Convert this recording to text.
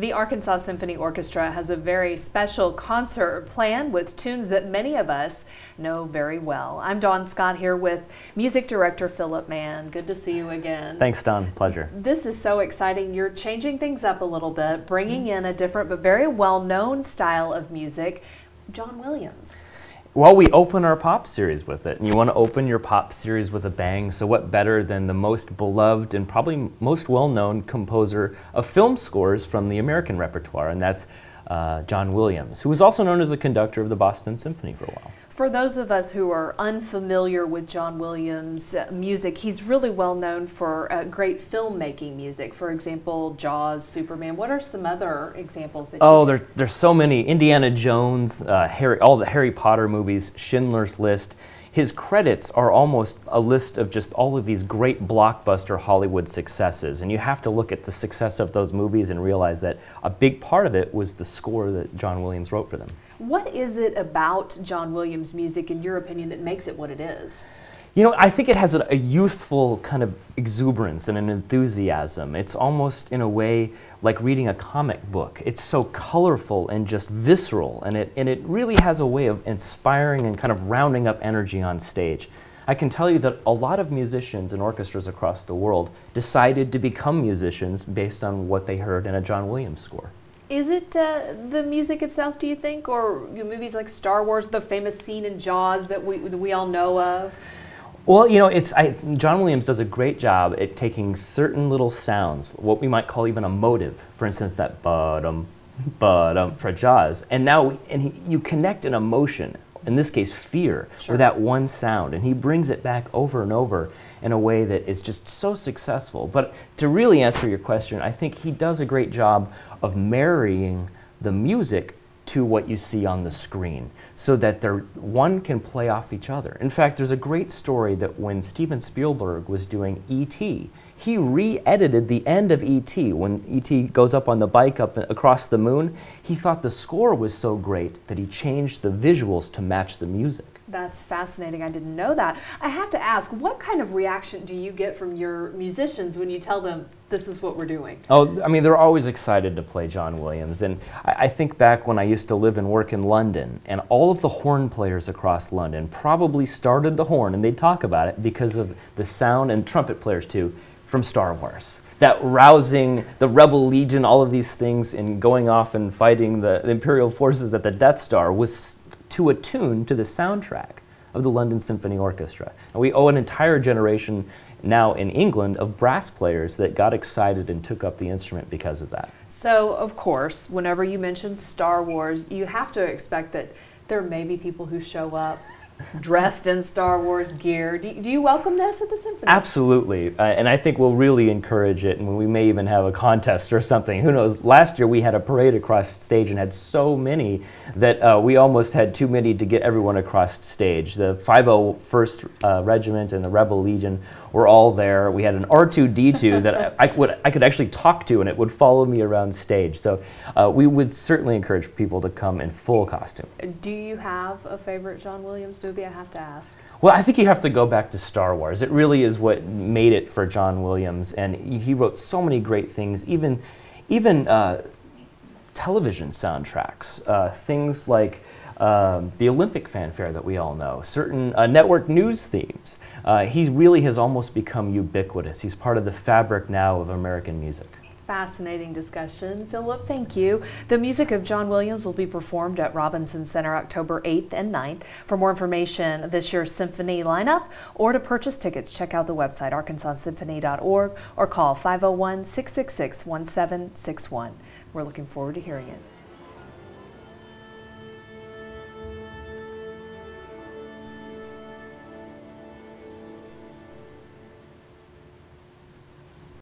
The Arkansas Symphony Orchestra has a very special concert planned with tunes that many of us know very well. I'm Dawn Scott here with music director Philip Mann. Good to see you again. Thanks, Dawn. Pleasure. This is so exciting. You're changing things up a little bit, bringing in a different but very well-known style of music, John Williams. Well, we open our pop series with it, and you want to open your pop series with a bang, so what better than the most beloved and probably most well-known composer of film scores from the American repertoire, and that's John Williams, who was also known as the conductor of the Boston Symphony for a while. For those of us who are unfamiliar with John Williams' music, he's really well known for great filmmaking music. For example, Jaws, Superman. What are some other examples that there's so many. Indiana Jones, all the Harry Potter movies, Schindler's List. His credits are almost a list of just all of these great blockbuster Hollywood successes. And you have to look at the success of those movies and realize that a big part of it was the score that John Williams wrote for them. What is it about John Williams' music, in your opinion, that makes it what it is? You know, I think it has a youthful kind of exuberance and an enthusiasm. It's almost, in a way, like reading a comic book. It's so colorful and just visceral, and it really has a way of inspiring and kind of rounding up energy on stage. I can tell you that a lot of musicians and orchestras across the world decided to become musicians based on what they heard in a John Williams score. Is it the music itself, do you think, or movies like Star Wars, the famous scene in Jaws that we all know of? Well, you know, John Williams does a great job at taking certain little sounds, what we might call even a motive. For instance, that ba-dum, ba-dum for Jaws, and you connect an emotion, in this case fear, Sure, with that one sound, and he brings it back over and over in a way that is just so successful. But to really answer your question, I think he does a great job of marrying the music to what you see on the screen, so that one can play off each other. In fact, there's a great story that when Steven Spielberg was doing E.T., he re-edited the end of E.T. When E.T. goes up on the bike up across the moon, he thought the score was so great that he changed the visuals to match the music. That's fascinating. I didn't know that. I have to ask, what kind of reaction do you get from your musicians when you tell them this is what we're doing? Oh, I mean, they're always excited to play John Williams. And I think back when I used to live and work in London, and all of the horn players across London probably started the horn, and they'd talk about it because of the sound, and trumpet players too, from Star Wars. That rousing, the Rebel Legion, all of these things, and going off and fighting the Imperial forces at the Death Star was to attune to the soundtrack of the London Symphony Orchestra. And we owe an entire generation now in England of brass players that got excited and took up the instrument because of that. So, of course, whenever you mention Star Wars, you have to expect that there may be people who show up dressed in Star Wars gear. Do you welcome this at the Symphony? Absolutely, and I think we'll really encourage it, and we may even have a contest or something. Who knows? Last year we had a parade across stage and had so many that we almost had too many to get everyone across stage. The 501st Regiment and the Rebel Legion were all there. We had an R2-D2 that I could actually talk to, and it would follow me around stage. So we would certainly encourage people to come in full costume. Do you have a favorite John Williams movie? I have to ask. Well, I think you have to go back to Star Wars. It really is what made it for John Williams, and he wrote so many great things, even television soundtracks, things like the Olympic fanfare that we all know, certain network news themes. He really has almost become ubiquitous. He's part of the fabric now of American music. Fascinating discussion. Philip, thank you. The music of John Williams will be performed at Robinson Center October 8th and 9th. For more information on this year's symphony lineup or to purchase tickets, check out the website arkansasymphony.org or call 501-666-1761. We're looking forward to hearing it.